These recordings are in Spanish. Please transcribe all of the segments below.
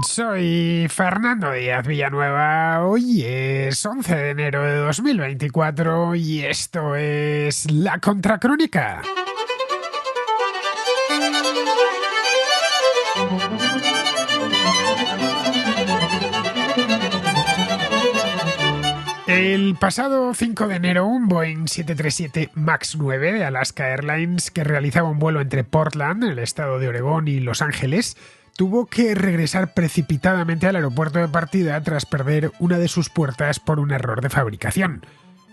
Soy Fernando Díaz Villanueva. Hoy es 11 de enero de 2024 y esto es La Contracrónica. El pasado 5 de enero, un Boeing 737 MAX 9 de Alaska Airlines, que realizaba un vuelo entre Portland, en el estado de Oregón, y Los Ángeles, tuvo que regresar precipitadamente al aeropuerto de partida tras perder una de sus puertas por un error de fabricación.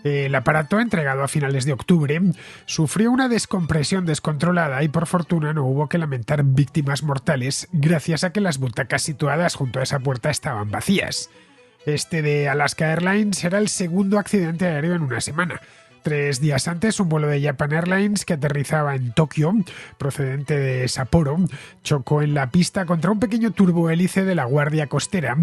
El aparato, entregado a finales de octubre, sufrió una descompresión descontrolada y por fortuna no hubo que lamentar víctimas mortales gracias a que las butacas situadas junto a esa puerta estaban vacías. Este de Alaska Airlines era el segundo accidente aéreo en una semana. 3 días antes, un vuelo de Japan Airlines que aterrizaba en Tokio, procedente de Sapporo, chocó en la pista contra un pequeño turbohélice de la Guardia Costera,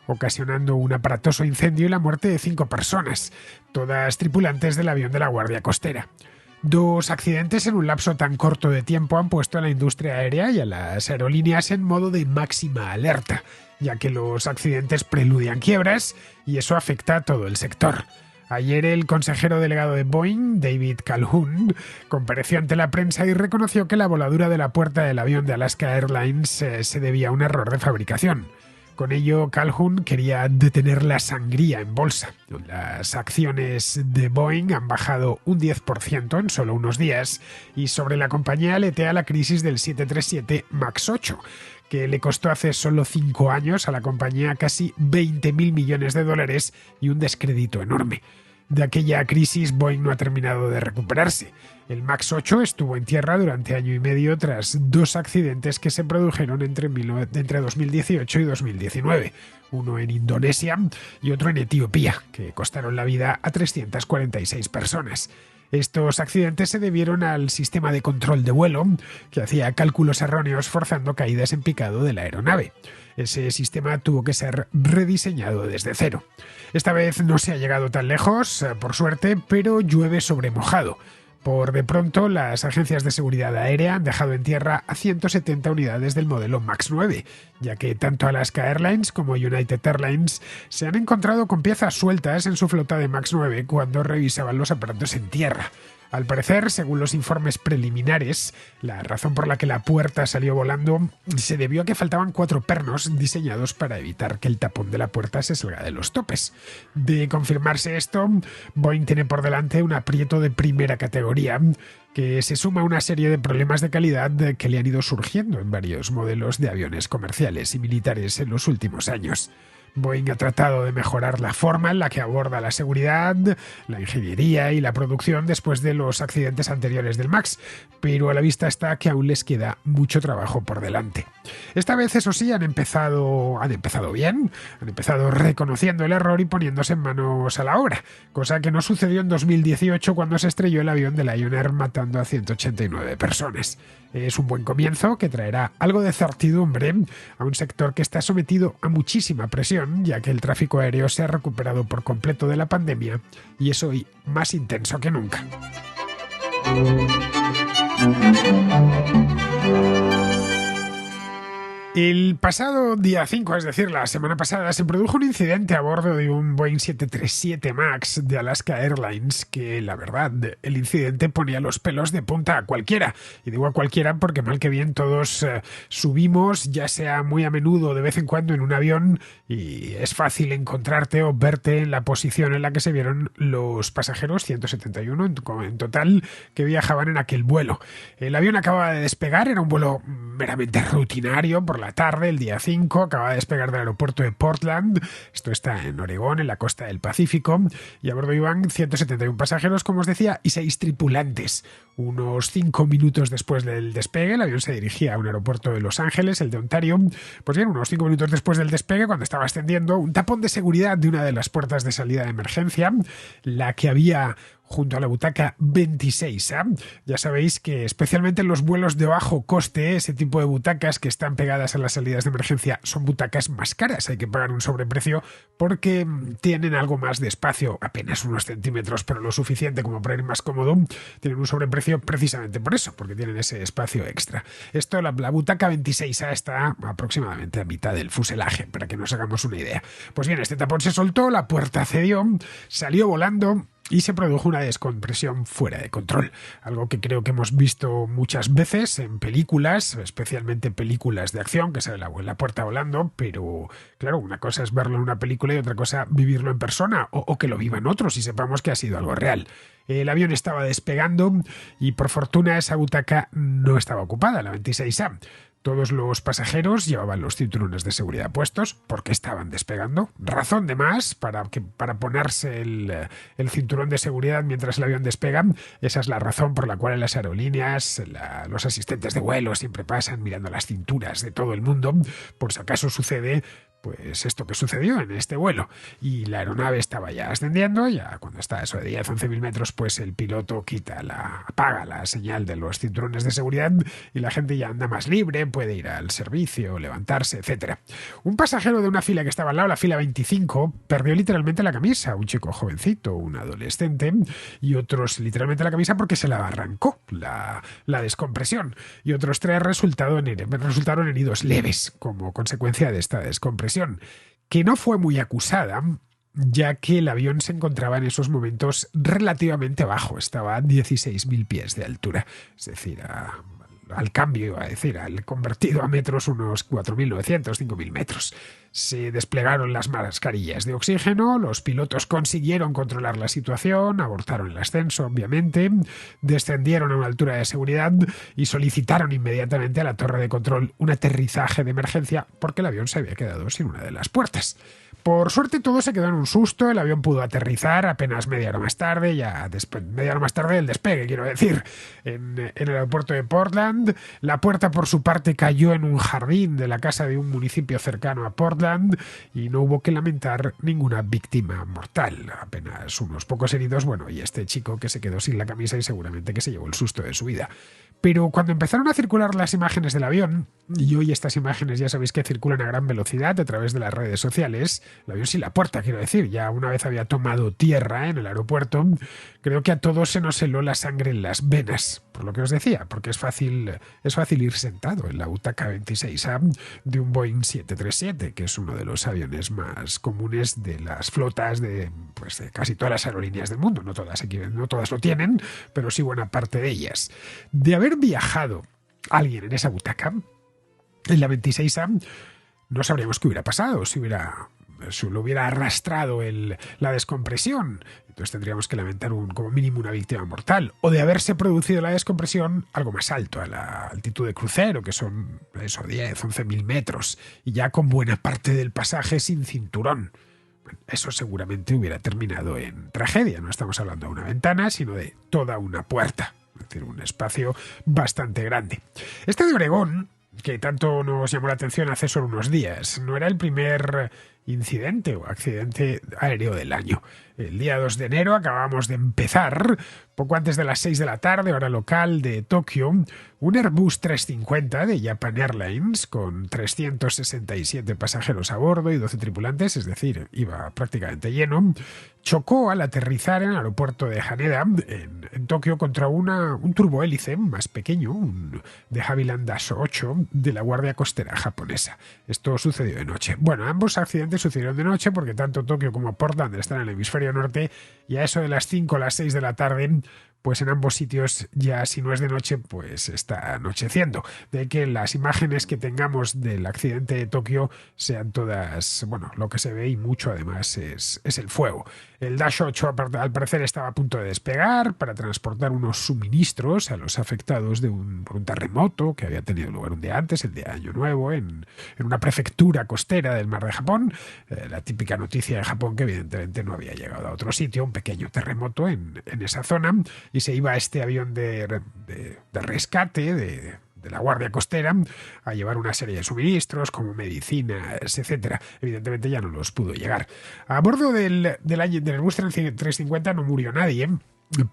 ocasionando un aparatoso incendio y la muerte de 5 personas, todas tripulantes del avión de la Guardia Costera. 2 accidentes en un lapso tan corto de tiempo han puesto a la industria aérea y a las aerolíneas en modo de máxima alerta, ya que los accidentes preludian quiebras y eso afecta a todo el sector. Ayer el consejero delegado de Boeing, David Calhoun, compareció ante la prensa y reconoció que la voladura de la puerta del avión de Alaska Airlines se debía a un error de fabricación. Con ello, Calhoun quería detener la sangría en bolsa. Las acciones de Boeing han bajado un 10% en solo unos días y sobre la compañía aletea la crisis del 737 MAX 8, que le costó hace solo 5 años a la compañía casi 20.000 millones de dólares y un descrédito enorme. De aquella crisis, Boeing no ha terminado de recuperarse. El MAX 8 estuvo en tierra durante año y medio tras 2 accidentes que se produjeron entre 2018 y 2019, uno en Indonesia y otro en Etiopía, que costaron la vida a 346 personas. Estos accidentes se debieron al sistema de control de vuelo, que hacía cálculos erróneos forzando caídas en picado de la aeronave. Ese sistema tuvo que ser rediseñado desde cero. Esta vez no se ha llegado tan lejos, por suerte, pero llueve sobre mojado. Por de pronto, las agencias de seguridad aérea han dejado en tierra a 170 unidades del modelo MAX 9, ya que tanto Alaska Airlines como United Airlines se han encontrado con piezas sueltas en su flota de MAX 9 cuando revisaban los aparatos en tierra. Al parecer, según los informes preliminares, la razón por la que la puerta salió volando se debió a que faltaban 4 pernos diseñados para evitar que el tapón de la puerta se salga de los topes. De confirmarse esto, Boeing tiene por delante un aprieto de primera categoría que se suma a una serie de problemas de calidad que le han ido surgiendo en varios modelos de aviones comerciales y militares en los últimos años. Boeing ha tratado de mejorar la forma en la que aborda la seguridad, la ingeniería y la producción después de los accidentes anteriores del MAX, pero a la vista está que aún les queda mucho trabajo por delante. Esta vez, eso sí, han empezado bien, han empezado reconociendo el error y poniéndose en manos a la obra, cosa que no sucedió en 2018 cuando se estrelló el avión de Lion Air matando a 189 personas. Es un buen comienzo que traerá algo de certidumbre a un sector que está sometido a muchísima presión, ya que el tráfico aéreo se ha recuperado por completo de la pandemia y es hoy más intenso que nunca. El pasado día 5, es decir, la semana pasada, se produjo un incidente a bordo de un Boeing 737 MAX de Alaska Airlines que, la verdad, el incidente ponía los pelos de punta a cualquiera. Y digo a cualquiera porque mal que bien todos subimos, ya sea muy a menudo o de vez en cuando, en un avión y es fácil encontrarte o verte en la posición en la que se vieron los pasajeros, 171 en total, que viajaban en aquel vuelo. El avión acababa de despegar, era un vuelo meramente rutinario por la tarde, el día 5, acaba de despegar del aeropuerto de Portland, esto está en Oregón, en la costa del Pacífico, y a bordo iban 171 pasajeros, como os decía, y 6 tripulantes. Unos 5 minutos después del despegue, el avión se dirigía a un aeropuerto de Los Ángeles, el de Ontario. Pues bien, unos 5 minutos después del despegue, cuando estaba ascendiendo, un tapón de seguridad de una de las puertas de salida de emergencia, la que había junto a la butaca 26A. Ya sabéis que especialmente en los vuelos de bajo coste, ese tipo de butacas que están pegadas a las salidas de emergencia son butacas más caras. Hay que pagar un sobreprecio porque tienen algo más de espacio, apenas unos centímetros, pero lo suficiente como para ir más cómodo. Tienen un sobreprecio precisamente por eso, porque tienen ese espacio extra. Esto, la butaca 26A está aproximadamente a mitad del fuselaje, para que nos hagamos una idea. Pues bien, este tapón se soltó, la puerta cedió, salió volando y se produjo una descompresión fuera de control. Algo que creo que hemos visto muchas veces en películas, especialmente películas de acción, que sale la puerta volando, pero claro, una cosa es verlo en una película y otra cosa vivirlo en persona, o que lo vivan otros y sepamos que ha sido algo real. El avión estaba despegando y por fortuna esa butaca no estaba ocupada, la 26A. Todos los pasajeros llevaban los cinturones de seguridad puestos porque estaban despegando. Razón de más para ponerse el cinturón de seguridad mientras el avión despega. Esa es la razón por la cual en las aerolíneas los asistentes de vuelo siempre pasan mirando las cinturas de todo el mundo por si acaso sucede pues esto que sucedió en este vuelo. Y la aeronave estaba ya ascendiendo, ya cuando está a eso de 10-11.000 metros, pues el piloto apaga la señal de los cinturones de seguridad y la gente ya anda más libre, puede ir al servicio, levantarse, etc. Un pasajero de una fila que estaba al lado, la fila 25, perdió literalmente la camisa, un chico jovencito, un adolescente, y otros literalmente la camisa porque se la arrancó la descompresión, y otros 3 resultaron heridos leves como consecuencia de esta descompresión, que no fue muy acusada, ya que el avión se encontraba en esos momentos relativamente bajo, estaba a 16.000 pies de altura, es decir, al cambio, iba a decir, al convertido a metros, unos 4.900, 5.000 metros. Se desplegaron las mascarillas de oxígeno, los pilotos consiguieron controlar la situación, abortaron el ascenso, obviamente, descendieron a una altura de seguridad y solicitaron inmediatamente a la torre de control un aterrizaje de emergencia porque el avión se había quedado sin una de las puertas. Por suerte todo se quedó en un susto, el avión pudo aterrizar apenas media hora más tarde, media hora más tarde del despegue, quiero decir, en el aeropuerto de Portland. La puerta por su parte cayó en un jardín de la casa de un municipio cercano a Portland y no hubo que lamentar ninguna víctima mortal, apenas unos pocos heridos, bueno, y este chico que se quedó sin la camisa y seguramente que se llevó el susto de su vida. Pero cuando empezaron a circular las imágenes del avión, y hoy estas imágenes ya sabéis que circulan a gran velocidad a través de las redes sociales, el avión sin la puerta, quiero decir, ya una vez había tomado tierra en el aeropuerto, creo que a todos se nos heló la sangre en las venas, por lo que os decía, porque es fácil ir sentado en la butaca 26A de un Boeing 737, que es uno de los aviones más comunes de las flotas de casi todas las aerolíneas del mundo. No todas lo tienen, pero sí buena parte de ellas. De haber viajado alguien en esa butaca, en la 26A, no sabríamos qué hubiera pasado si lo hubiera arrastrado la descompresión. Entonces tendríamos que lamentar como mínimo una víctima mortal. O de haberse producido la descompresión algo más alto, a la altitud de crucero, que son 10-11.000 metros, y ya con buena parte del pasaje sin cinturón. Bueno, eso seguramente hubiera terminado en tragedia. No estamos hablando de una ventana, sino de toda una puerta. Es decir, un espacio bastante grande. Este de Oregón, que tanto nos llamó la atención hace solo unos días, no era el primer incidente o accidente aéreo del año. El día 2 de enero acabamos de empezar, poco antes de las 6 de la tarde, hora local de Tokio, un Airbus 350 de Japan Airlines con 367 pasajeros a bordo y 12 tripulantes, es decir, iba prácticamente lleno, chocó al aterrizar en el aeropuerto de Haneda, en Tokio, contra un turbohélice más pequeño, un de Havilland Dash 8 de la Guardia Costera japonesa. Esto sucedió de noche. Bueno, ambos accidentes sucedieron de noche porque tanto Tokio como Portland están en el hemisferio norte y a eso de las 5 o las 6 de la tarde, pues en ambos sitios ya si no es de noche, pues está anocheciendo. De que las imágenes que tengamos del accidente de Tokio sean todas, lo que se ve y mucho además es el fuego. El Dash 8 al parecer estaba a punto de despegar para transportar unos suministros a los afectados por un terremoto que había tenido lugar un día antes, el día de Año Nuevo, en una prefectura costera del mar de Japón. La típica noticia de Japón que evidentemente no había llegado a otro sitio, un pequeño terremoto en esa zona, y se iba este avión de rescate de la Guardia Costera a llevar una serie de suministros como medicinas, etcétera. Evidentemente ya no los pudo llegar. A bordo del Airbus 350 no murió nadie,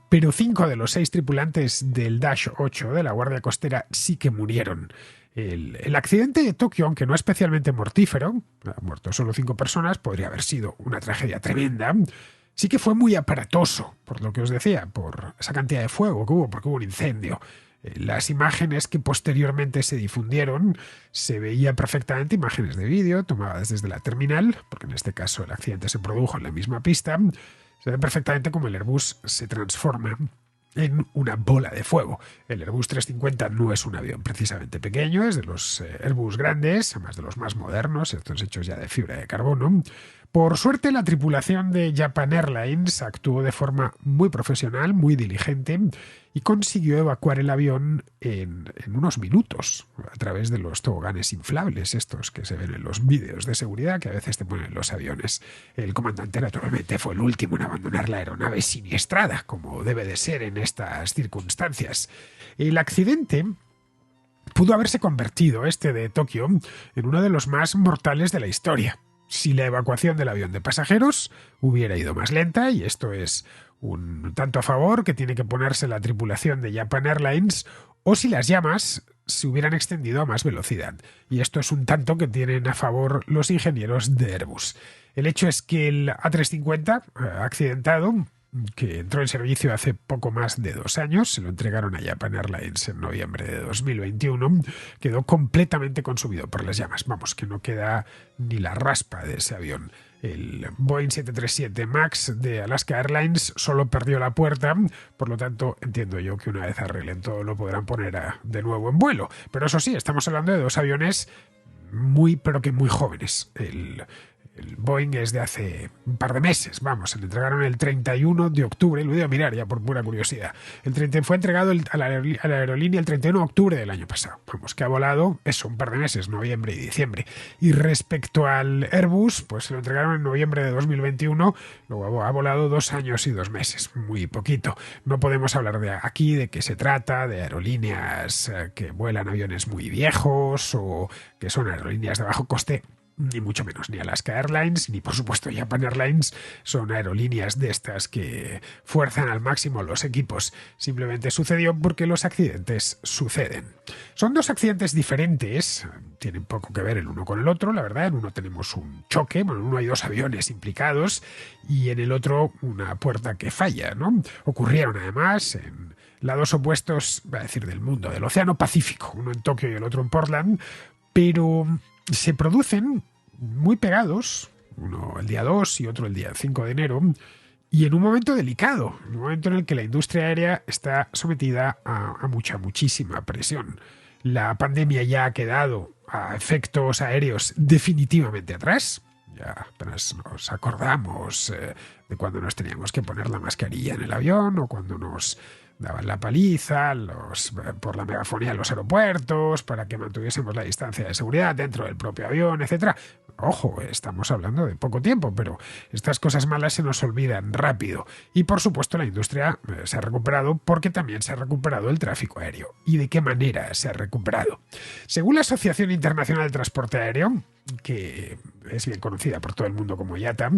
pero 5 de los 6 tripulantes del Dash 8 de la Guardia Costera sí que murieron. El accidente de Tokio, aunque no especialmente mortífero, han muerto solo 5 personas, podría haber sido una tragedia tremenda. Sí que fue muy aparatoso, por lo que os decía, por esa cantidad de fuego que hubo, porque hubo un incendio. Las imágenes que posteriormente se difundieron, se veía perfectamente imágenes de vídeo tomadas desde la terminal, porque en este caso el accidente se produjo en la misma pista. Se ve perfectamente cómo el Airbus se transforma en una bola de fuego. El Airbus 350 no es un avión precisamente pequeño, es de los Airbus grandes, además de los más modernos, estos hechos ya de fibra de carbono. Por suerte, la tripulación de Japan Airlines actuó de forma muy profesional, muy diligente, y consiguió evacuar el avión en unos minutos a través de los toboganes inflables, estos que se ven en los vídeos de seguridad que a veces te ponen en los aviones. El comandante naturalmente fue el último en abandonar la aeronave siniestrada, como debe de ser en estas circunstancias. El accidente pudo haberse convertido, este de Tokio, en uno de los más mortales de la historia, si la evacuación del avión de pasajeros hubiera ido más lenta, y esto es un tanto a favor que tiene que ponerse la tripulación de Japan Airlines, o si las llamas se hubieran extendido a más velocidad. Y esto es un tanto que tienen a favor los ingenieros de Airbus. El hecho es que el A350 accidentado, que entró en servicio hace poco más de 2 años, se lo entregaron a Japan Airlines en noviembre de 2021, quedó completamente consumido por las llamas. Vamos, que no queda ni la raspa de ese avión. El Boeing 737 MAX de Alaska Airlines solo perdió la puerta, por lo tanto entiendo yo que una vez arreglen todo lo podrán poner de nuevo en vuelo. Pero eso sí, estamos hablando de 2 aviones muy, pero que muy jóvenes. El Boeing es de hace un par de meses, vamos, se le entregaron el 31 de octubre, lo voy a mirar ya por pura curiosidad. Fue entregado a la aerolínea el 31 de octubre del año pasado. Vamos, que ha volado eso, un par de meses, noviembre y diciembre. Y respecto al Airbus, pues se lo entregaron en noviembre de 2021, luego ha volado 2 años y 2 meses, muy poquito. No podemos hablar de aquí de que se trata de aerolíneas que vuelan aviones muy viejos o que son aerolíneas de bajo coste. Ni mucho menos, ni Alaska Airlines, ni por supuesto Japan Airlines son aerolíneas de estas que fuerzan al máximo los equipos. Simplemente sucedió porque los accidentes suceden. Son 2 accidentes diferentes, tienen poco que ver el uno con el otro, la verdad. En uno tenemos un choque, bueno, en uno hay 2 aviones implicados y en el otro una puerta que falla, ¿no? Ocurrieron además en lados opuestos, voy a decir, del mundo, del Océano Pacífico, uno en Tokio y el otro en Portland, pero se producen muy pegados, uno el día 2 y otro el día 5 de enero, y en un momento delicado, en un momento en el que la industria aérea está sometida a muchísima presión. La pandemia ya ha quedado a efectos aéreos definitivamente atrás. Ya apenas nos acordamos de cuando nos teníamos que poner la mascarilla en el avión o cuando nos daban la paliza por la megafonía en los aeropuertos para que mantuviésemos la distancia de seguridad dentro del propio avión, etcétera. Ojo, estamos hablando de poco tiempo, pero estas cosas malas se nos olvidan rápido. Y por supuesto la industria se ha recuperado porque también se ha recuperado el tráfico aéreo. ¿Y de qué manera se ha recuperado? Según la Asociación Internacional de Transporte Aéreo, que es bien conocida por todo el mundo como IATA,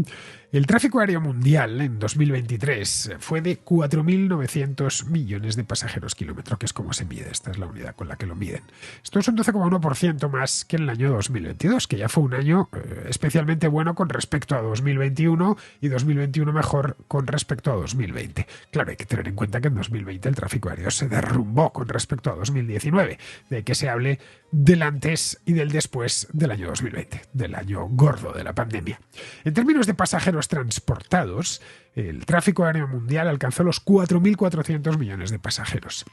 el tráfico aéreo mundial en 2023 fue de 4.900 millones de pasajeros kilómetro, que es como se mide, esta es la unidad con la que lo miden. Esto es un 12,1% más que en el año 2022, que ya fue un año especialmente bueno con respecto a 2021 y 2021 mejor con respecto a 2020. Claro, hay que tener en cuenta que en 2020 el tráfico aéreo se derrumbó con respecto a 2019, de que se hable del antes y del después del año 2020, del año gordo de la pandemia. En términos de pasajeros transportados, el tráfico aéreo mundial alcanzó los 4.400 millones de pasajeros.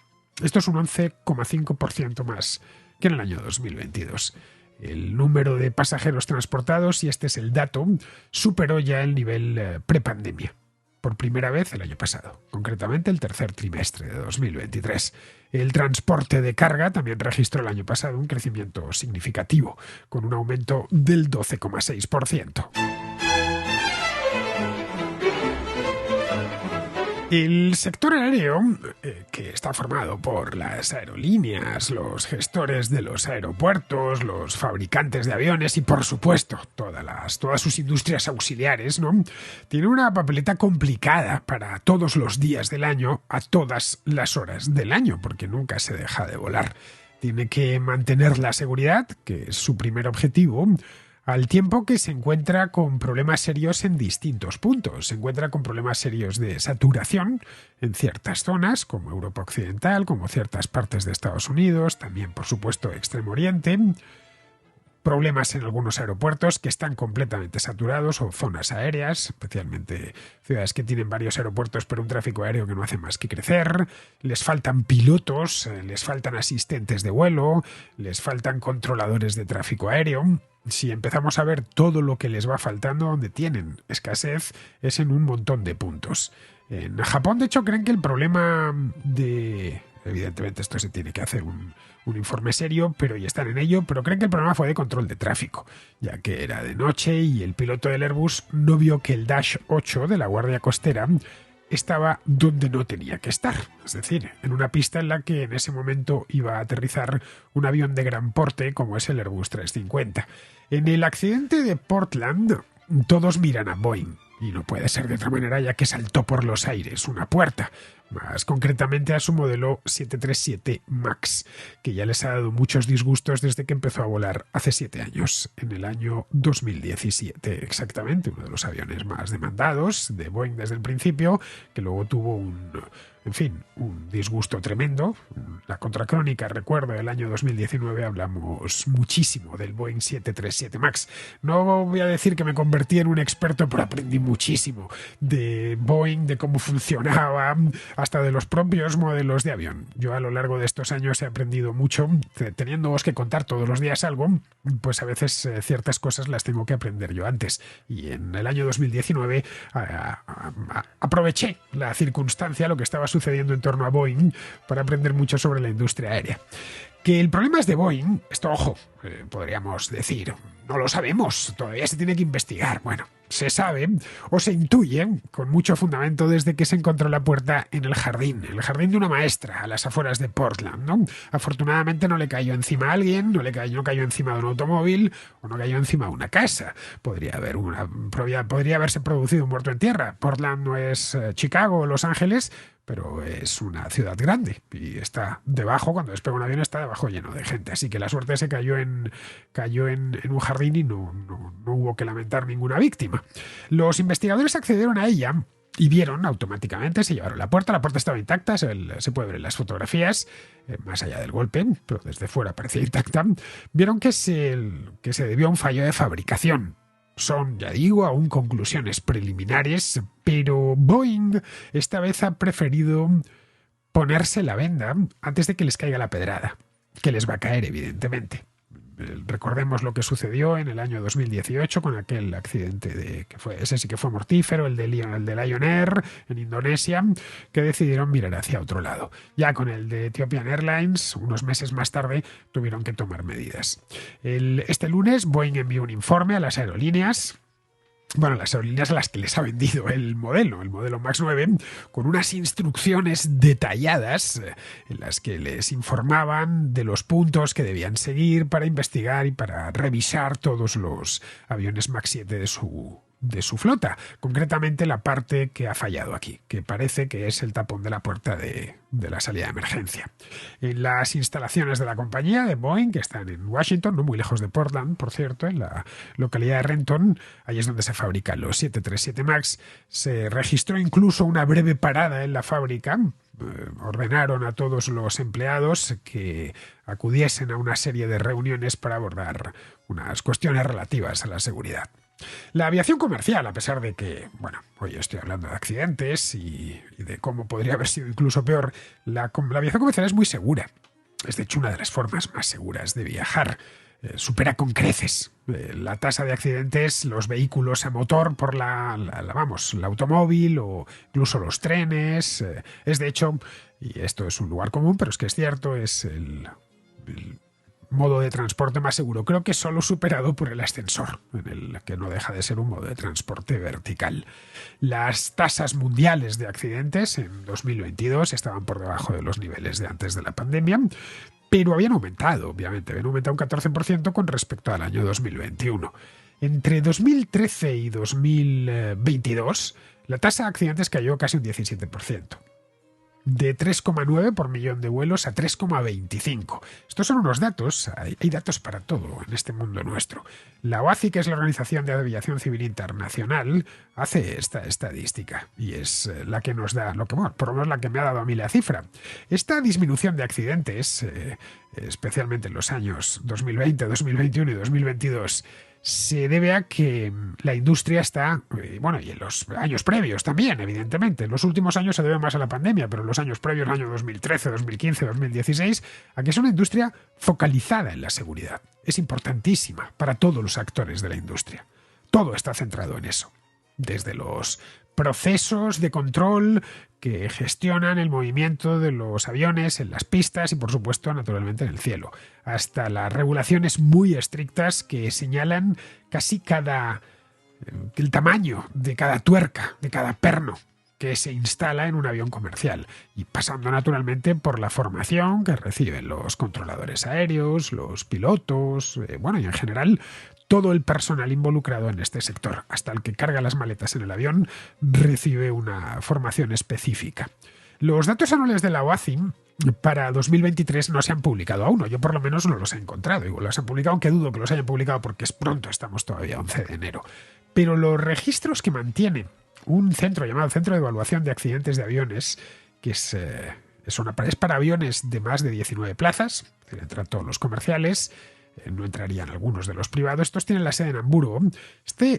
Esto es un 11,5% más que en el año 2022. El número de pasajeros transportados, y este es el dato, superó ya el nivel prepandemia. Por primera vez el año pasado, concretamente el tercer trimestre de 2023. El transporte de carga también registró el año pasado un crecimiento significativo, con un aumento del 12,6%. El sector aéreo, que está formado por las aerolíneas, los gestores de los aeropuertos, los fabricantes de aviones y, por supuesto, todas sus industrias auxiliares, ¿no? Tiene una papeleta complicada para todos los días del año, a todas las horas del año, porque nunca se deja de volar. Tiene que mantener la seguridad, que es su primer objetivo, al tiempo que se encuentra con problemas serios en distintos puntos. Se encuentra con problemas serios de saturación en ciertas zonas, como Europa Occidental, como ciertas partes de Estados Unidos, también, por supuesto, Extremo Oriente. Problemas en algunos aeropuertos que están completamente saturados, o zonas aéreas, especialmente ciudades que tienen varios aeropuertos pero un tráfico aéreo que no hace más que crecer. Les faltan pilotos, les faltan asistentes de vuelo, les faltan controladores de tráfico aéreo. Si empezamos a ver todo lo que les va faltando, donde tienen escasez, es en un montón de puntos. En Japón, de hecho, creen que el problema de... Evidentemente esto se tiene que hacer un informe serio, pero y están en ello, pero creen que el problema fue de control de tráfico, ya que era de noche y el piloto del Airbus no vio que el Dash 8 de la Guardia Costera estaba donde no tenía que estar, es decir, en una pista en la que en ese momento iba a aterrizar un avión de gran porte como es el Airbus 350. En el accidente de Portland, todos miran a Boeing, y no puede ser de otra manera ya que saltó por los aires una puerta, más concretamente a su modelo 737 MAX, que ya les ha dado muchos disgustos desde que empezó a volar hace 7 años, en el año 2017 exactamente, uno de los aviones más demandados de Boeing desde el principio, que luego tuvo un disgusto tremendo. La contracrónica, recuerdo, del año 2019 hablamos muchísimo del Boeing 737 MAX. No voy a decir que me convertí en un experto, pero aprendí muchísimo de Boeing, de cómo funcionaba, hasta de los propios modelos de avión. Yo a lo largo de estos años he aprendido mucho, teniéndoos que contar todos los días algo, pues a veces ciertas cosas las tengo que aprender yo antes. Y en el año 2019 aproveché la circunstancia, lo que estaba sucediendo en torno a Boeing, para aprender mucho sobre la industria aérea. Que el problema es de Boeing, esto, ojo, podríamos decir, no lo sabemos, todavía se tiene que investigar. Bueno, se sabe o se intuye con mucho fundamento desde que se encontró la puerta en el jardín de una maestra a las afueras de Portland, ¿no? Afortunadamente no le cayó encima a alguien, no cayó encima de un automóvil o no cayó encima de una casa. Podría haberse producido un muerto en tierra. Portland no es Chicago o Los Ángeles, pero es una ciudad grande y está debajo, cuando despega un avión está debajo lleno de gente, así que la suerte se cayó en un jardín y no hubo que lamentar ninguna víctima. Los investigadores accedieron a ella y vieron automáticamente, se llevaron la puerta estaba intacta, se puede ver en las fotografías, más allá del golpe, pero desde fuera parecía intacta. Vieron que se debió a un fallo de fabricación. Son, ya digo, aún conclusiones preliminares, pero Boeing esta vez ha preferido ponerse la venda antes de que les caiga la pedrada, que les va a caer, evidentemente. Recordemos lo que sucedió en el año 2018 con aquel accidente ese sí que fue mortífero, el de Lion Air en Indonesia, que decidieron mirar hacia otro lado. Ya con el de Ethiopian Airlines, unos meses más tarde, tuvieron que tomar medidas. Este lunes, Boeing envió un informe a las aerolíneas. Bueno, las aerolíneas a las que les ha vendido el modelo MAX 9, con unas instrucciones detalladas en las que les informaban de los puntos que debían seguir para investigar y para revisar todos los aviones MAX 7 de su flota, concretamente la parte que ha fallado aquí, que parece que es el tapón de la puerta de la salida de emergencia. En las instalaciones de la compañía de Boeing, que están en Washington, no muy lejos de Portland, por cierto, en la localidad de Renton, ahí es donde se fabrican los 737 MAX, se registró incluso una breve parada en la fábrica. Ordenaron a todos los empleados que acudiesen a una serie de reuniones para abordar unas cuestiones relativas a la seguridad. La aviación comercial, a pesar de que, bueno, hoy estoy hablando de accidentes y de cómo podría haber sido incluso peor, la aviación comercial es muy segura. Es de hecho una de las formas más seguras de viajar. Supera con creces la tasa de accidentes, los vehículos a motor por el automóvil o incluso los trenes. Es de hecho, y esto es un lugar común, pero es que es cierto, es modo de transporte más seguro. Creo que solo superado por el ascensor, en el que no deja de ser un modo de transporte vertical. Las tasas mundiales de accidentes en 2022 estaban por debajo de los niveles de antes de la pandemia, pero habían aumentado, obviamente, habían aumentado un 14% con respecto al año 2021. Entre 2013 y 2022, la tasa de accidentes cayó casi un 17%. De 3,9 por millón de vuelos a 3,25. Estos son unos datos, hay datos para todo en este mundo nuestro. La OACI, que es la Organización de Aviación Civil Internacional, hace esta estadística y es la que nos da, por lo menos la que me ha dado a mí la cifra. Esta disminución de accidentes, especialmente en los años 2020, 2021 y 2022, se debe a que la industria está, y en los años previos también, evidentemente. En los últimos años se debe más a la pandemia, pero en los años previos, el año 2013, 2015, 2016, a que es una industria focalizada en la seguridad. Es importantísima para todos los actores de la industria. Todo está centrado en eso. Desde los procesos de control que gestionan el movimiento de los aviones en las pistas y, por supuesto, naturalmente en el cielo, hasta las regulaciones muy estrictas que señalan casi el tamaño de cada tuerca, de cada perno que se instala en un avión comercial, y pasando naturalmente por la formación que reciben los controladores aéreos, los pilotos, y en general todo el personal involucrado en este sector, hasta el que carga las maletas en el avión, recibe una formación específica. Los datos anuales de la OACI para 2023 no se han publicado aún, yo por lo menos no los he encontrado. Igual los han publicado, aunque dudo que los hayan publicado porque es pronto, estamos todavía 11 de enero. Pero los registros que mantiene un centro llamado Centro de Evaluación de Accidentes de Aviones, que es para aviones de más de 19 plazas, entran todos los comerciales, no entrarían algunos de los privados. Estos tienen la sede en Hamburgo.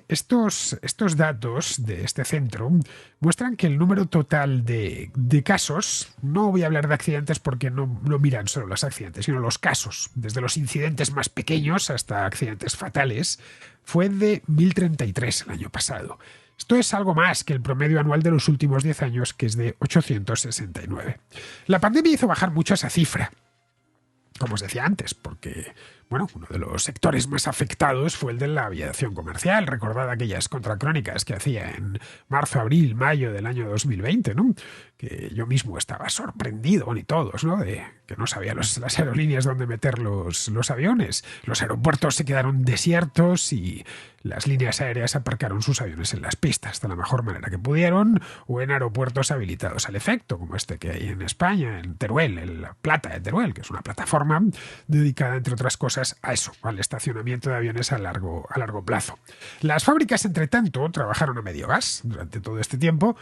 Estos datos de este centro muestran que el número total de casos, no voy a hablar de accidentes porque no miran solo los accidentes, sino los casos, desde los incidentes más pequeños hasta accidentes fatales, fue de 1.033 el año pasado. Esto es algo más que el promedio anual de los últimos 10 años, que es de 869. La pandemia hizo bajar mucho esa cifra, como os decía antes, porque uno de los sectores más afectados fue el de la aviación comercial. Recordad aquellas contracrónicas que hacía en marzo, abril, mayo del año 2020, ¿no? Que yo mismo estaba sorprendido, y todos, ¿no? De que no sabían las aerolíneas dónde meter los aviones. Los aeropuertos se quedaron desiertos y las líneas aéreas aparcaron sus aviones en las pistas de la mejor manera que pudieron, o en aeropuertos habilitados al efecto, como este que hay en España, en Teruel, en La Plata de Teruel, que es una plataforma dedicada, entre otras cosas, a eso, al estacionamiento de aviones a largo plazo. Las fábricas, entre tanto, trabajaron a medio gas durante todo este tiempo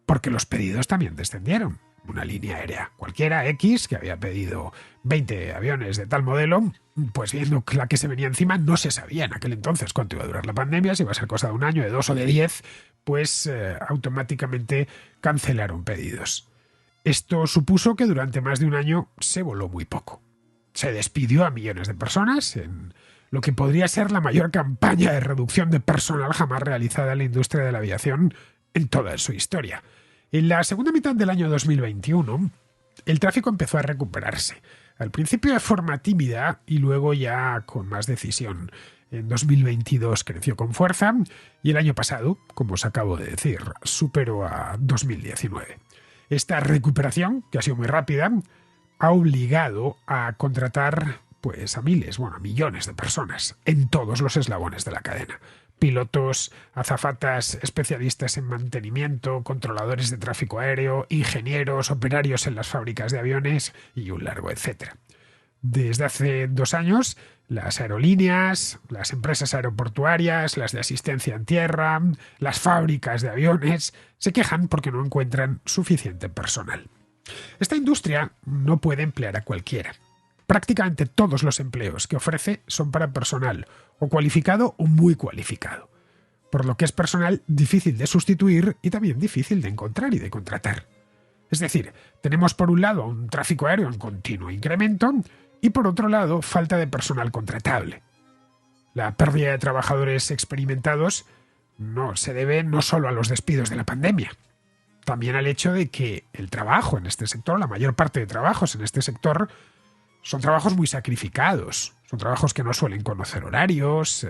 porque los pedidos también descendieron. Una línea aérea cualquiera, X, que había pedido 20 aviones de tal modelo, pues viendo la que se venía encima, no se sabía en aquel entonces cuánto iba a durar la pandemia, si iba a ser cosa de un año, de 2 o de 10, pues automáticamente cancelaron pedidos. Esto supuso que durante más de un año se voló muy poco. Se despidió a millones de personas en lo que podría ser la mayor campaña de reducción de personal jamás realizada en la industria de la aviación en toda su historia. En la segunda mitad del año 2021, el tráfico empezó a recuperarse. Al principio de forma tímida y luego ya con más decisión. En 2022 creció con fuerza y el año pasado, como os acabo de decir, superó a 2019. Esta recuperación, que ha sido muy rápida, ha obligado a contratar a millones de personas en todos los eslabones de la cadena. Pilotos, azafatas, especialistas en mantenimiento, controladores de tráfico aéreo, ingenieros, operarios en las fábricas de aviones y un largo etcétera. Desde hace 2 años, las aerolíneas, las empresas aeroportuarias, las de asistencia en tierra, las fábricas de aviones se quejan porque no encuentran suficiente personal. Esta industria no puede emplear a cualquiera. Prácticamente todos los empleos que ofrece son para personal o cualificado o muy cualificado, por lo que es personal difícil de sustituir y también difícil de encontrar y de contratar. Es decir, tenemos por un lado un tráfico aéreo en continuo incremento y por otro lado falta de personal contratable. La pérdida de trabajadores experimentados se debe no solo a los despidos de la pandemia, también al hecho de que el trabajo en este sector, la mayor parte de trabajos en este sector, Son trabajos muy sacrificados, son trabajos que no suelen conocer horarios,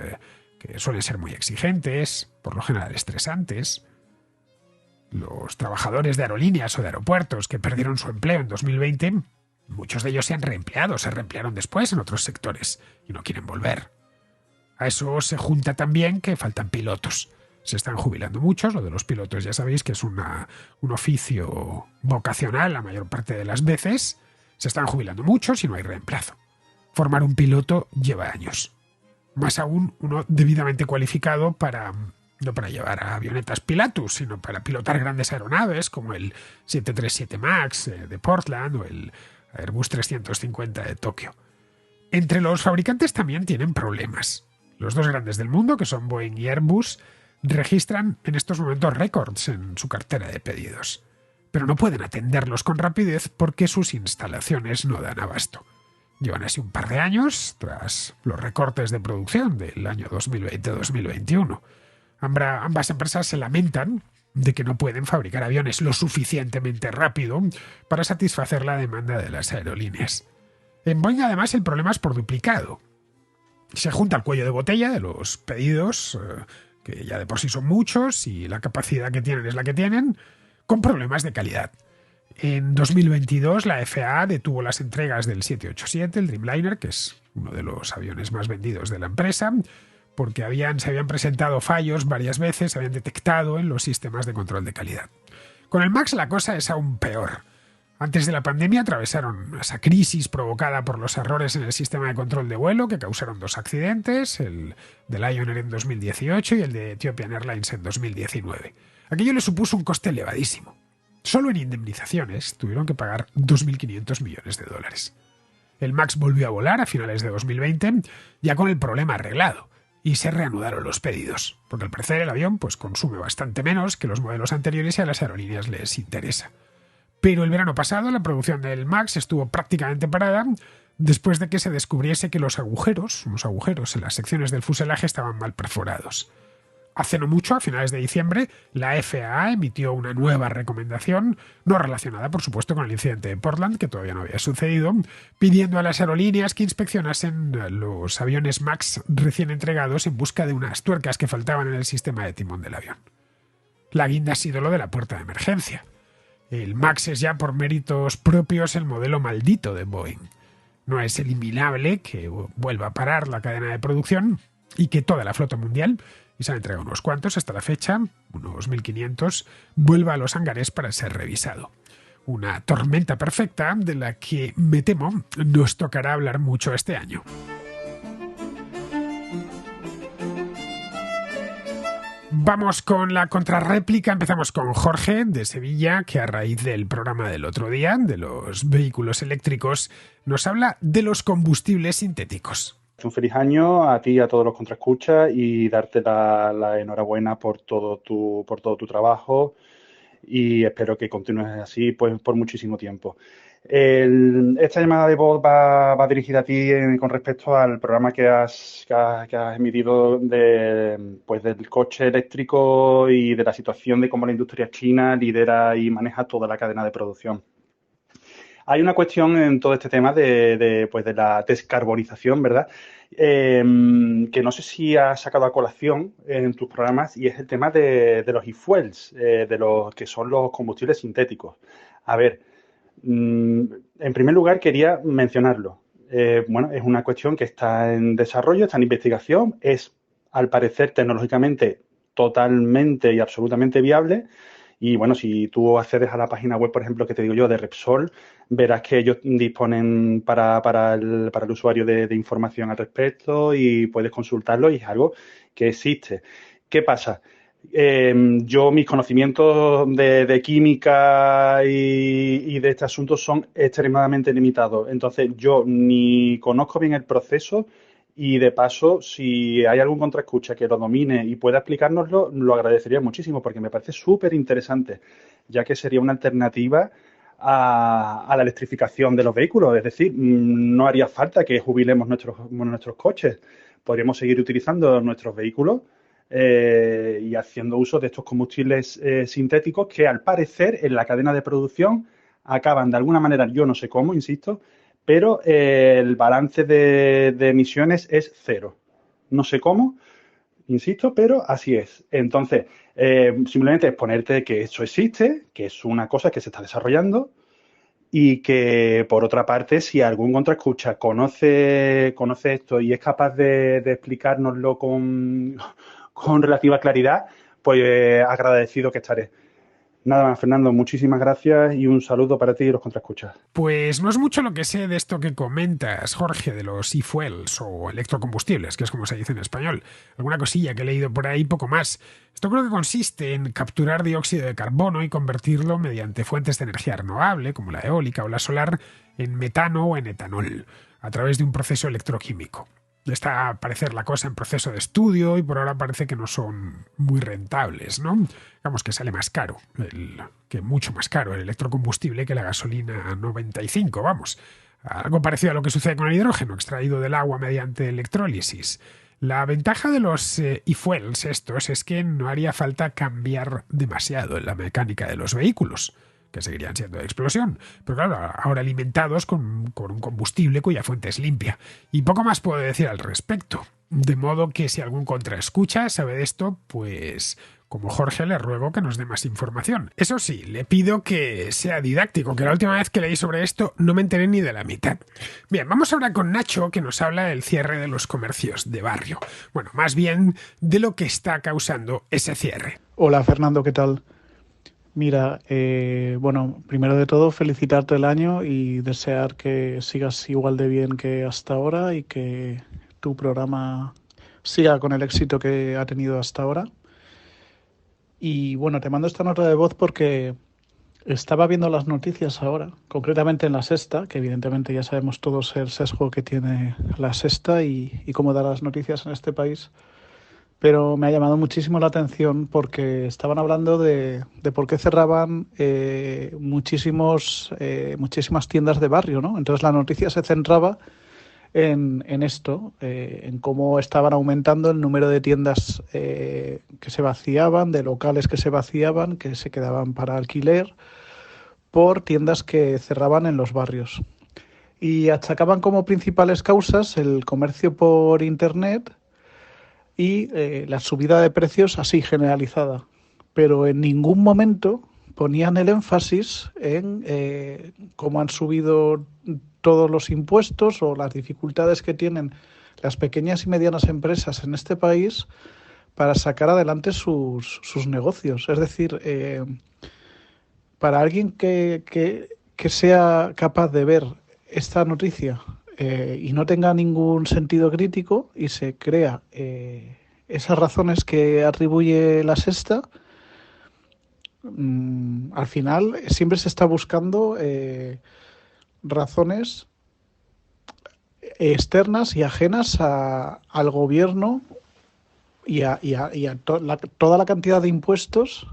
que suelen ser muy exigentes, por lo general estresantes. Los trabajadores de aerolíneas o de aeropuertos que perdieron su empleo en 2020, muchos de ellos se han reempleado, se reemplearon después en otros sectores y no quieren volver. A eso se junta también que faltan pilotos. Se están jubilando muchos, lo de los pilotos ya sabéis que es un oficio vocacional la mayor parte de las veces. Se están jubilando muchos y no hay reemplazo. Formar un piloto lleva años. Más aún uno debidamente cualificado no para llevar a avionetas Pilatus, sino para pilotar grandes aeronaves como el 737 MAX de Portland o el Airbus 350 de Tokio. Entre los fabricantes también tienen problemas. Los dos grandes del mundo, que son Boeing y Airbus, registran en estos momentos récords en su cartera de pedidos. Pero no pueden atenderlos con rapidez porque sus instalaciones no dan abasto. Llevan así un par de años tras los recortes de producción del año 2020-2021. Ambas empresas se lamentan de que no pueden fabricar aviones lo suficientemente rápido para satisfacer la demanda de las aerolíneas. En Boeing, además, el problema es por duplicado. Se junta el cuello de botella de los pedidos, que ya de por sí son muchos y la capacidad que tienen es la que tienen, con problemas de calidad. En 2022 la FAA detuvo las entregas del 787, el Dreamliner, que es uno de los aviones más vendidos de la empresa, porque se habían presentado fallos varias veces, se habían detectado en los sistemas de control de calidad. Con el MAX la cosa es aún peor. Antes de la pandemia atravesaron esa crisis provocada por los errores en el sistema de control de vuelo que causaron dos accidentes, el de Lion Air en 2018 y el de Ethiopian Airlines en 2019. Aquello le supuso un coste elevadísimo. Solo en indemnizaciones tuvieron que pagar 2.500 millones de dólares. El MAX volvió a volar a finales de 2020, ya con el problema arreglado, y se reanudaron los pedidos, porque al parecer el avión consume bastante menos que los modelos anteriores y a las aerolíneas les interesa. Pero el verano pasado la producción del MAX estuvo prácticamente parada después de que se descubriese que unos agujeros en las secciones del fuselaje estaban mal perforados. Hace no mucho, a finales de diciembre, la FAA emitió una nueva recomendación, no relacionada, por supuesto, con el incidente de Portland, que todavía no había sucedido, pidiendo a las aerolíneas que inspeccionasen los aviones MAX recién entregados en busca de unas tuercas que faltaban en el sistema de timón del avión. La guinda ha sido lo de la puerta de emergencia. El MAX es ya por méritos propios el modelo maldito de Boeing. No es eliminable que vuelva a parar la cadena de producción y que toda la flota mundial, y se han entregado unos cuantos hasta la fecha, unos 1.500, vuelva a los hangares para ser revisado. Una tormenta perfecta de la que, me temo, nos tocará hablar mucho este año. Vamos con la contrarréplica. Empezamos con Jorge de Sevilla, que a raíz del programa del otro día, de los vehículos eléctricos, nos habla de los combustibles sintéticos. Un feliz año a ti y a todos los contraescuchas y darte la enhorabuena por todo tu trabajo y espero que continúes así pues, por muchísimo tiempo. Esta llamada de voz va dirigida a ti con respecto al programa que has emitido del coche eléctrico y de la situación de cómo la industria china lidera y maneja toda la cadena de producción. Hay una cuestión en todo este tema de la descarbonización, ¿verdad? Que no sé si has sacado a colación en tus programas y es el tema de los e-fuels, de los que son los combustibles sintéticos. A ver, en primer lugar quería mencionarlo. Es una cuestión que está en desarrollo, está en investigación, es al parecer tecnológicamente totalmente y absolutamente viable. Y bueno, si tú accedes a la página web, por ejemplo, que te digo yo, de Repsol, verás que ellos disponen para el usuario de información al respecto y puedes consultarlo y es algo que existe. ¿Qué pasa? Yo, mis conocimientos de química y de este asunto son extremadamente limitados. Entonces, yo ni conozco bien el proceso. Y de paso, si hay algún contraescucha que lo domine y pueda explicárnoslo, lo agradecería muchísimo porque me parece súper interesante, ya que sería una alternativa a la electrificación de los vehículos. Es decir, no haría falta que jubilemos nuestros coches. Podríamos seguir utilizando nuestros vehículos y haciendo uso de estos combustibles sintéticos que, al parecer, en la cadena de producción acaban de alguna manera, yo no sé cómo, insisto, pero el balance de emisiones es cero. No sé cómo, insisto, pero así es. Entonces, simplemente exponerte que eso existe, que es una cosa que se está desarrollando y que, por otra parte, si algún contraescucha conoce esto y es capaz de explicárnoslo con relativa claridad, pues agradecido que estaré. Nada más, Fernando, muchísimas gracias y un saludo para ti y los contraescuchas. Pues no es mucho lo que sé de esto que comentas, Jorge, de los e-fuels o electrocombustibles, que es como se dice en español. Alguna cosilla que he leído por ahí, poco más. Esto creo que consiste en capturar dióxido de carbono y convertirlo mediante fuentes de energía renovable, como la eólica o la solar, en metano o en etanol, a través de un proceso electroquímico. Está a parecer la cosa en proceso de estudio y por ahora parece que no son muy rentables, ¿no? Digamos que sale más caro, que mucho más caro el electrocombustible que la gasolina 95, vamos. Algo parecido a lo que sucede con el hidrógeno extraído del agua mediante electrólisis. La ventaja de los e-fuels estos es que no haría falta cambiar demasiado en la mecánica de los vehículos, que seguirían siendo de explosión, pero claro, ahora alimentados con un combustible cuya fuente es limpia. Y poco más puedo decir al respecto. De modo que si algún contraescucha sabe de esto, pues como Jorge le ruego que nos dé más información. Eso sí, le pido que sea didáctico, que la última vez que leí sobre esto no me enteré ni de la mitad. Bien, vamos ahora con Nacho, que nos habla del cierre de los comercios de barrio. Bueno, más bien de lo que está causando ese cierre. Hola Fernando, ¿qué tal? Mira, bueno, primero de todo felicitarte el año y desear que sigas igual de bien que hasta ahora y que tu programa siga con el éxito que ha tenido hasta ahora. Y bueno, te mando esta nota de voz porque estaba viendo las noticias ahora, concretamente en La Sexta, que evidentemente ya sabemos todos el sesgo que tiene La Sexta y cómo da las noticias en este país. Pero me ha llamado muchísimo la atención porque estaban hablando de por qué cerraban muchísimas tiendas de barrio, ¿no? Entonces la noticia se centraba en esto, en cómo estaban aumentando el número de tiendas que se vaciaban, de locales que se quedaban para alquiler, por tiendas que cerraban en los barrios. Y achacaban como principales causas el comercio por Internet y la subida de precios así generalizada, pero en ningún momento ponían el énfasis en cómo han subido todos los impuestos o las dificultades que tienen las pequeñas y medianas empresas en este país para sacar adelante sus negocios. Es decir, para alguien que sea capaz de ver esta noticia y no tenga ningún sentido crítico y se crea esas razones que atribuye La Sexta, al final siempre se está buscando razones externas y ajenas al gobierno y a toda la cantidad de impuestos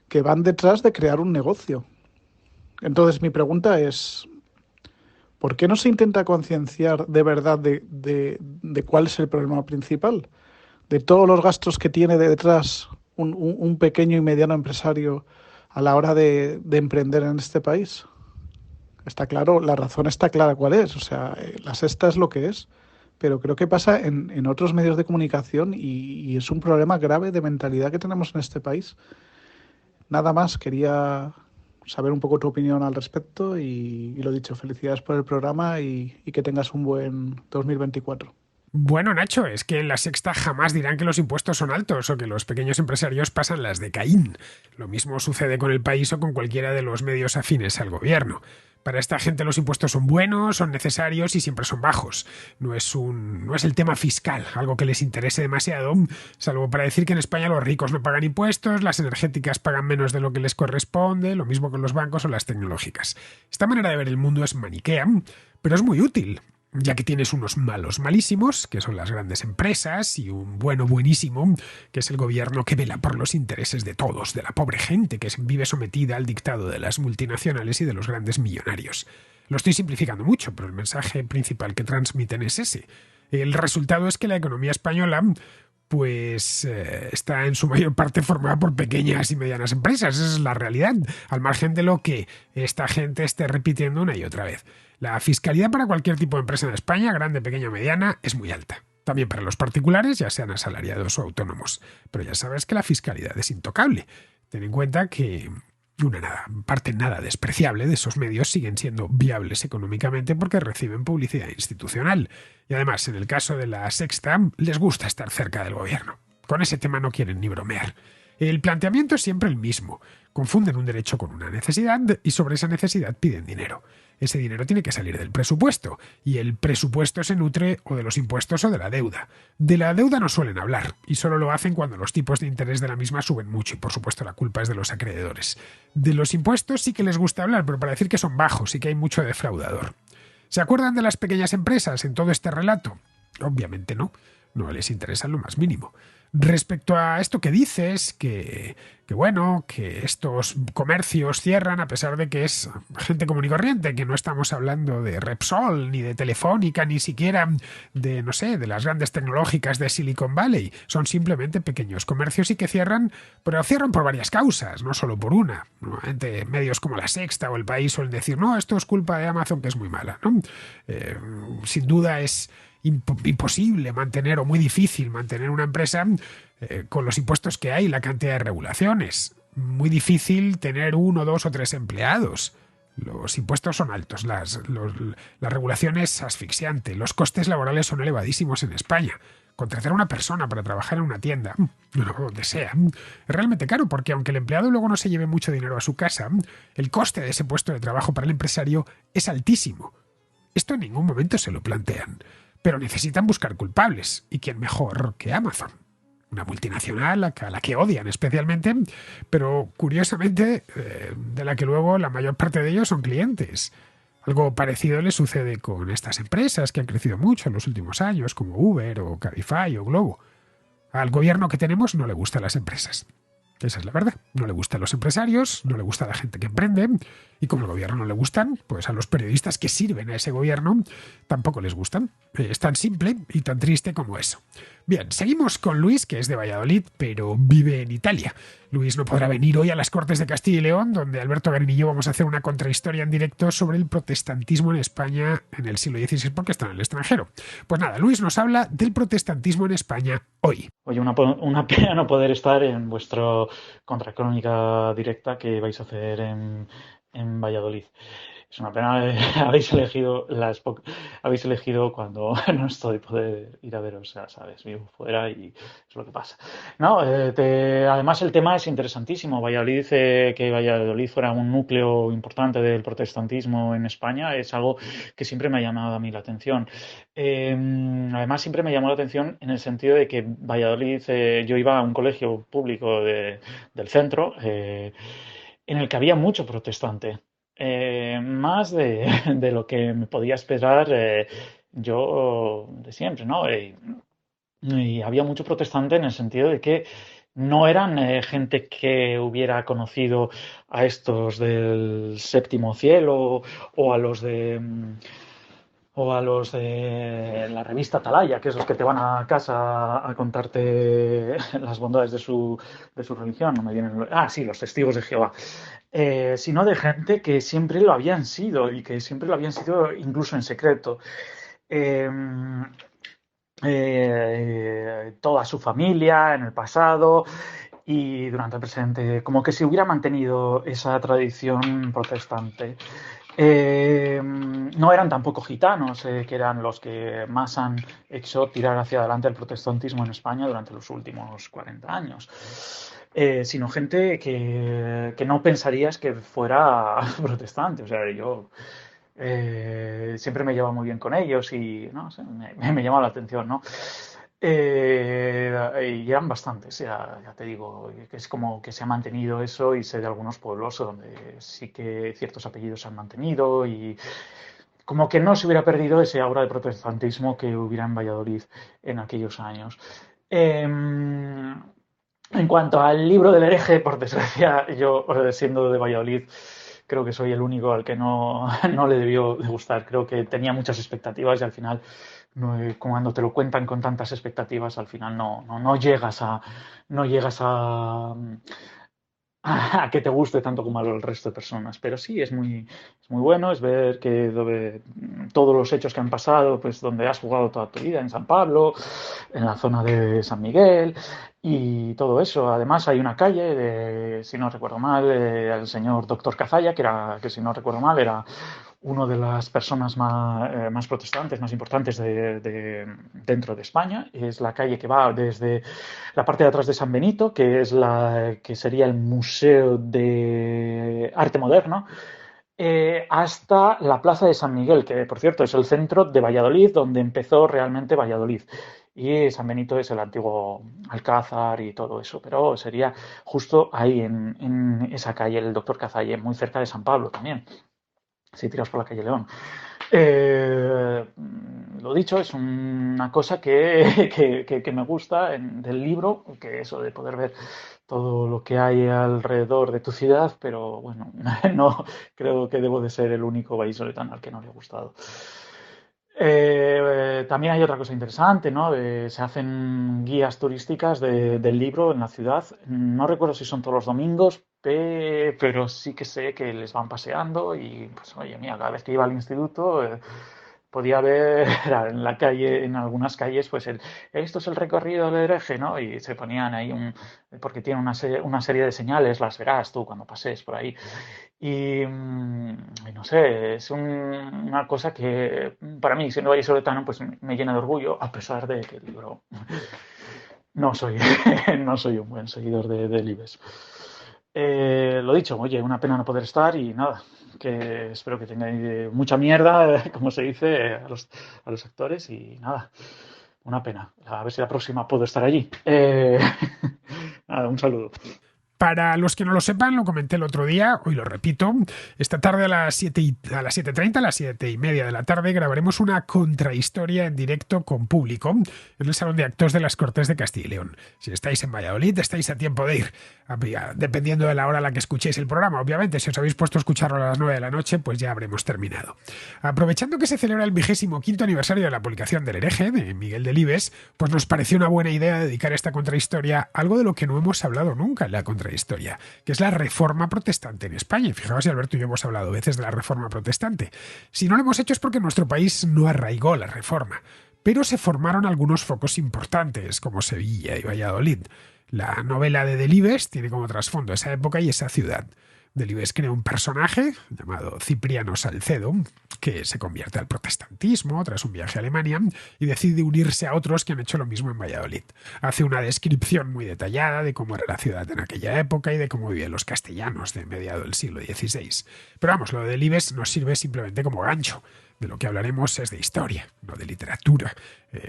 que van detrás de crear un negocio. Entonces mi pregunta es: ¿por qué no se intenta concienciar de verdad de cuál es el problema principal? De todos los gastos que tiene detrás un pequeño y mediano empresario a la hora de emprender en este país. Está claro, la razón está clara cuál es. O sea, La Sexta es lo que es. Pero creo que pasa en otros medios de comunicación y es un problema grave de mentalidad que tenemos en este país. Nada más, quería saber un poco tu opinión al respecto y lo dicho, felicidades por el programa y que tengas un buen 2024. Bueno, Nacho, es que en La Sexta jamás dirán que los impuestos son altos o que los pequeños empresarios pasan las de Caín. Lo mismo sucede con El País o con cualquiera de los medios afines al gobierno. Para esta gente los impuestos son buenos, son necesarios y siempre son bajos. No es el tema fiscal, algo que les interese demasiado, salvo para decir que en España los ricos no pagan impuestos, las energéticas pagan menos de lo que les corresponde, lo mismo con los bancos o las tecnológicas. Esta manera de ver el mundo es maniquea, pero es muy útil, ya que tienes unos malos malísimos, que son las grandes empresas, y un bueno buenísimo, que es el gobierno que vela por los intereses de todos, de la pobre gente que vive sometida al dictado de las multinacionales y de los grandes millonarios. Lo estoy simplificando mucho, pero el mensaje principal que transmiten es ese. El resultado es que la economía española pues está en su mayor parte formada por pequeñas y medianas empresas. Esa es la realidad, al margen de lo que esta gente esté repitiendo una y otra vez. La fiscalidad para cualquier tipo de empresa en España, grande, pequeña o mediana, es muy alta. También para los particulares, ya sean asalariados o autónomos. Pero ya sabes que la fiscalidad es intocable. Ten en cuenta que una parte nada despreciable de esos medios siguen siendo viables económicamente porque reciben publicidad institucional. Y además, en el caso de La Sexta, les gusta estar cerca del gobierno. Con ese tema no quieren ni bromear. El planteamiento es siempre el mismo. Confunden un derecho con una necesidad y sobre esa necesidad piden dinero. Ese dinero tiene que salir del presupuesto, y el presupuesto se nutre o de los impuestos o de la deuda. De la deuda no suelen hablar, y solo lo hacen cuando los tipos de interés de la misma suben mucho, y por supuesto la culpa es de los acreedores. De los impuestos sí que les gusta hablar, pero para decir que son bajos y que hay mucho defraudador. ¿Se acuerdan de las pequeñas empresas en todo este relato? Obviamente no. No les interesa en lo más mínimo. Respecto a esto que dices, que estos comercios cierran a pesar de que es gente común y corriente, que no estamos hablando de Repsol, ni de Telefónica, ni siquiera de, no sé, de las grandes tecnológicas de Silicon Valley. Son simplemente pequeños comercios y que cierran, pero cierran por varias causas, no solo por una. Normalmente medios como La Sexta o El País suelen decir, no, esto es culpa de Amazon, que es muy mala, ¿no? Sin duda es imposible mantener o muy difícil mantener una empresa con los impuestos que hay, la cantidad de regulaciones. Muy difícil tener 1, 2 o 3 empleados. Los impuestos son altos, la regulación es asfixiante, los costes laborales son elevadísimos en España. Contratar a una persona para trabajar en una tienda, donde sea, es realmente caro porque aunque el empleado luego no se lleve mucho dinero a su casa, el coste de ese puesto de trabajo para el empresario es altísimo. Esto en ningún momento se lo plantean. Pero necesitan buscar culpables. ¿Y quién mejor que Amazon? Una multinacional a la que odian especialmente, pero curiosamente de la que luego la mayor parte de ellos son clientes. Algo parecido le sucede con estas empresas que han crecido mucho en los últimos años, como Uber o Cabify o Globo. Al gobierno que tenemos no le gustan las empresas. Esa es la verdad. No le gustan los empresarios, no le gusta la gente que emprende, y como al gobierno no le gustan, pues a los periodistas que sirven a ese gobierno tampoco les gustan. Es tan simple y tan triste como eso. Bien, seguimos con Luis, que es de Valladolid, pero vive en Italia. Luis no podrá venir hoy a las Cortes de Castilla y León, donde Alberto Garín y yo vamos a hacer una contrahistoria en directo sobre el protestantismo en España en el siglo XVI, porque está en el extranjero. Pues nada, Luis nos habla del protestantismo en España hoy. Oye, una pena no poder estar en vuestra contracrónica directa que vais a hacer en Valladolid. Es una pena, habéis elegido cuando no estoy poder ir a veros, ya sabes, vivo fuera y es lo que pasa. No, además el tema es interesantísimo. Valladolid, que Valladolid fuera un núcleo importante del protestantismo en España, es algo que siempre me ha llamado a mí la atención. Además siempre me llamó la atención en el sentido de que Valladolid, yo iba a un colegio público del centro, en el que había mucho protestante. Más de lo que me podía esperar yo de siempre, ¿no? Y había mucho protestante en el sentido de que no eran gente que hubiera conocido a estos del séptimo cielo o a los de la revista Atalaya, que es los que te van a casa a contarte las bondades de su religión. No me vienen... sí, los testigos de Jehová. Sino de gente que siempre lo habían sido y que siempre lo habían sido incluso en secreto. Toda su familia en el pasado y durante el presente, como que se hubiera mantenido esa tradición protestante. No eran tampoco gitanos, que eran los que más han hecho tirar hacia adelante el protestantismo en España durante los últimos 40 años. Sino gente que no pensarías que fuera protestante. O sea, yo siempre me llevo muy bien con ellos y no sé, me llama la atención, ¿no? Y eran bastantes, ya te digo, que es como que se ha mantenido eso, y sé de algunos pueblos donde sí que ciertos apellidos se han mantenido y como que no se hubiera perdido ese aura de protestantismo que hubiera en Valladolid en aquellos años. En cuanto al libro del hereje, por desgracia, yo siendo de Valladolid creo que soy el único al que no le debió de gustar. Creo que tenía muchas expectativas y al final cuando te lo cuentan con tantas expectativas, al final no llegas no llegas a que te guste tanto como al resto de personas. Pero sí, es muy bueno, es ver que todos los hechos que han pasado, pues donde has jugado toda tu vida, en San Pablo, en la zona de San Miguel y todo eso. Además hay una calle, si no recuerdo mal, el señor Doctor Cazalla, que si no recuerdo mal era una de las personas más protestantes, más importantes dentro de España. Es la calle que va desde la parte de atrás de San Benito, que sería el Museo de Arte Moderno, hasta la Plaza de San Miguel, que por cierto es el centro de Valladolid, donde empezó realmente Valladolid. Y San Benito es el antiguo Alcázar y todo eso, pero sería justo ahí en esa calle, el Doctor Cazalle, muy cerca de San Pablo también, si tiras por la calle León. Eh, lo dicho, es una cosa que me gusta del libro, que eso de poder ver todo lo que hay alrededor de tu ciudad, pero bueno, no creo que debo de ser el único vallisoletano al que no le ha gustado. También hay otra cosa interesante, ¿no? Se hacen guías turísticas del libro en la ciudad. No recuerdo si son todos los domingos, pero sí que sé que les van paseando y, pues, oye, mira, cada vez que iba al instituto podía ver en la calle, en algunas calles, pues esto es el recorrido del hereje, ¿no? Y se ponían ahí porque tiene una serie de señales, las verás tú cuando pases por ahí. Y no sé, es una cosa que para mí, siendo vallisoletano, pues me llena de orgullo, a pesar de que el libro no soy, no soy un buen seguidor de Libes. Lo dicho, oye, una pena no poder estar y nada, que espero que tengáis mucha mierda, como se dice, a los actores y nada, una pena. A ver si la próxima puedo estar allí. Nada, un saludo. Para los que no lo sepan, lo comenté el otro día, hoy lo repito, esta tarde a las 7:30, a las 7:30 de la tarde, grabaremos una contrahistoria en directo con público en el Salón de Actos de las Cortes de Castilla y León. Si estáis en Valladolid, estáis a tiempo de ir, dependiendo de la hora a la que escuchéis el programa. Obviamente, si os habéis puesto a escucharlo a las 9 de la noche, pues ya habremos terminado. Aprovechando que se celebra el 25º aniversario de la publicación del hereje, de Miguel Delibes, pues nos pareció una buena idea dedicar esta contrahistoria a algo de lo que no hemos hablado nunca en la contrahistoria, que es la Reforma Protestante en España. Y fijaos, si Alberto y yo hemos hablado veces de la Reforma Protestante. Si no lo hemos hecho es porque nuestro país no arraigó la Reforma, pero se formaron algunos focos importantes, como Sevilla y Valladolid. La novela de Delibes tiene como trasfondo esa época y esa ciudad. Delibes crea un personaje llamado Cipriano Salcedo, que se convierte al protestantismo tras un viaje a Alemania y decide unirse a otros que han hecho lo mismo en Valladolid. Hace una descripción muy detallada de cómo era la ciudad en aquella época y de cómo vivían los castellanos de mediados del siglo XVI. Pero vamos, lo de Delibes nos sirve simplemente como gancho. De lo que hablaremos es de historia, no de literatura.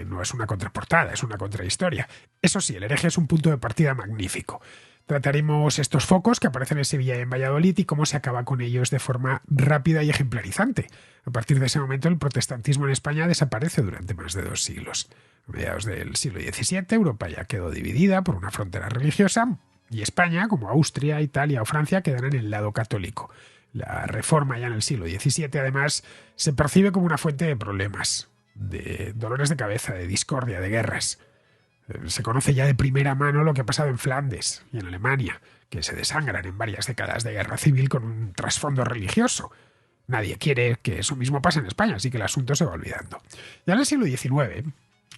No es una contraportada, es una contrahistoria. Eso sí, el hereje es un punto de partida magnífico. Trataremos estos focos que aparecen en Sevilla y en Valladolid y cómo se acaba con ellos de forma rápida y ejemplarizante. A partir de ese momento, el protestantismo en España desaparece durante más de 2 siglos. A mediados del siglo XVII, Europa ya quedó dividida por una frontera religiosa y España, como Austria, Italia o Francia, quedan en el lado católico. La Reforma ya en el siglo XVII, además, se percibe como una fuente de problemas, de dolores de cabeza, de discordia, de guerras. Se conoce ya de primera mano lo que ha pasado en Flandes y en Alemania, que se desangran en varias décadas de guerra civil con un trasfondo religioso. Nadie quiere que eso mismo pase en España, así que el asunto se va olvidando. Ya en el siglo XIX,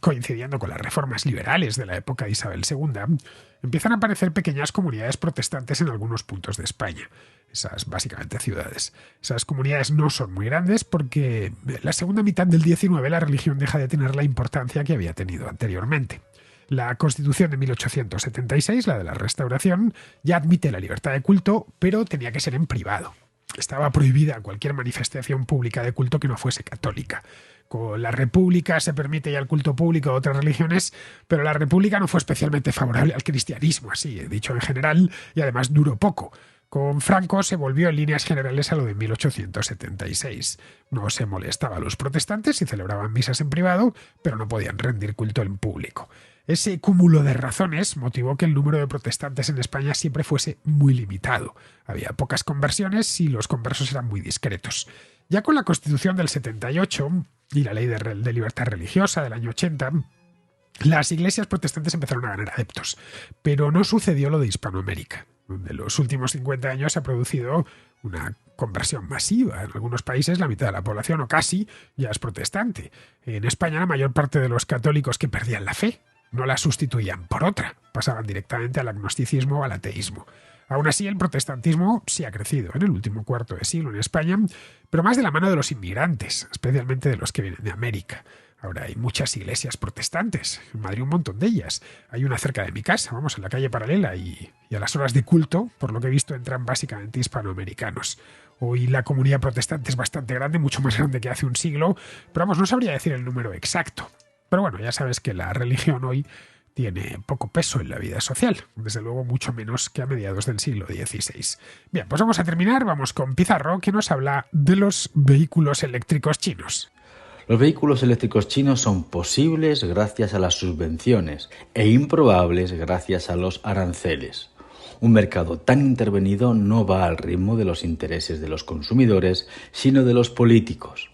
coincidiendo con las reformas liberales de la época de Isabel II, empiezan a aparecer pequeñas comunidades protestantes en algunos puntos de España. Esas básicamente ciudades. Esas comunidades no son muy grandes porque en la segunda mitad del XIX la religión deja de tener la importancia que había tenido anteriormente. La Constitución de 1876, la de la Restauración, ya admite la libertad de culto, pero tenía que ser en privado. Estaba prohibida cualquier manifestación pública de culto que no fuese católica. Con la República se permite ya el culto público de otras religiones, pero la República no fue especialmente favorable al cristianismo, así he dicho en general, y además duró poco. Con Franco se volvió en líneas generales a lo de 1876. No se molestaba a los protestantes si celebraban misas en privado, pero no podían rendir culto en público. Ese cúmulo de razones motivó que el número de protestantes en España siempre fuese muy limitado. Había pocas conversiones y los conversos eran muy discretos. Ya con la Constitución del 78, y la ley de libertad religiosa del año 80, las iglesias protestantes empezaron a ganar adeptos. Pero no sucedió lo de Hispanoamérica, donde en los últimos 50 años se ha producido una conversión masiva. En algunos países la mitad de la población, o casi, ya es protestante. En España la mayor parte de los católicos que perdían la fe no la sustituían por otra, pasaban directamente al agnosticismo o al ateísmo. Aún así, el protestantismo sí ha crecido en el último cuarto de siglo en España, pero más de la mano de los inmigrantes, especialmente de los que vienen de América. Ahora hay muchas iglesias protestantes, en Madrid un montón de ellas. Hay una cerca de mi casa, vamos, en la calle paralela, y a las horas de culto, por lo que he visto, entran básicamente hispanoamericanos. Hoy la comunidad protestante es bastante grande, mucho más grande que hace un siglo, pero vamos, no sabría decir el número exacto. Pero bueno, ya sabes que la religión hoy tiene poco peso en la vida social, desde luego mucho menos que a mediados del siglo XVI. Bien, pues vamos a terminar, vamos con Pizarro, que nos habla de los vehículos eléctricos chinos. Los vehículos eléctricos chinos son posibles gracias a las subvenciones e improbables gracias a los aranceles. Un mercado tan intervenido no va al ritmo de los intereses de los consumidores, sino de los políticos.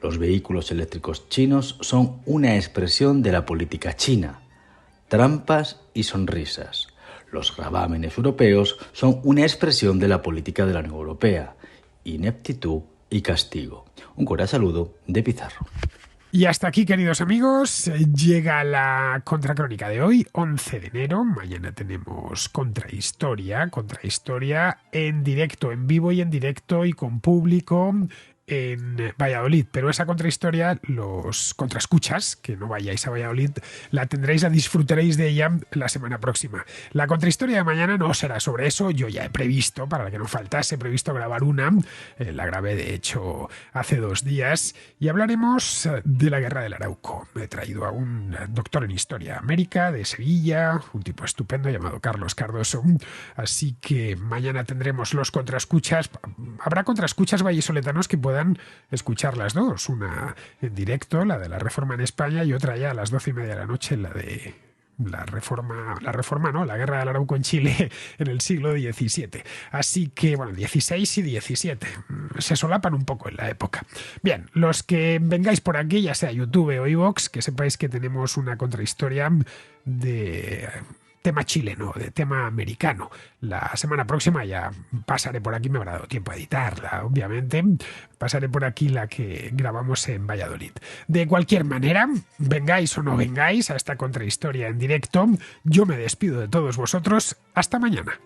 Los vehículos eléctricos chinos son una expresión de la política china. Trampas y sonrisas. Los gravámenes europeos son una expresión de la política de la Unión Europea. Ineptitud y castigo. Un cordial saludo de Pizarro. Y hasta aquí, queridos amigos, llega la contracrónica de hoy, 11 de enero. Mañana tenemos contrahistoria en directo, en vivo y en directo y con público en Valladolid, pero esa contrahistoria, los contraescuchas, que no vayáis a Valladolid, la disfrutaréis de ella la semana próxima. La contrahistoria de mañana no será sobre eso, yo ya he previsto, para que no faltase, he previsto grabar una, la grabé de hecho hace 2 días, y hablaremos de la Guerra del Arauco. Me he traído a un doctor en Historia América de Sevilla, un tipo estupendo llamado Carlos Cardoso, así que mañana tendremos los contraescuchas. Habrá contraescuchas vallisoletanos que puedan escuchar las dos, una en directo, la de la Reforma en España, y otra ya a las 12:30 de la noche, la de la Guerra del Arauco en Chile en el siglo XVII. Así que, bueno, 16 y 17 se solapan un poco en la época. Bien, los que vengáis por aquí, ya sea YouTube o iVoox, que sepáis que tenemos una contrahistoria de tema chileno, de tema americano. La semana próxima ya pasaré por aquí, me habrá dado tiempo a editarla, obviamente. Pasaré por aquí la que grabamos en Valladolid. De cualquier manera, vengáis o no vengáis a esta contrahistoria en directo, yo me despido de todos vosotros. Hasta mañana.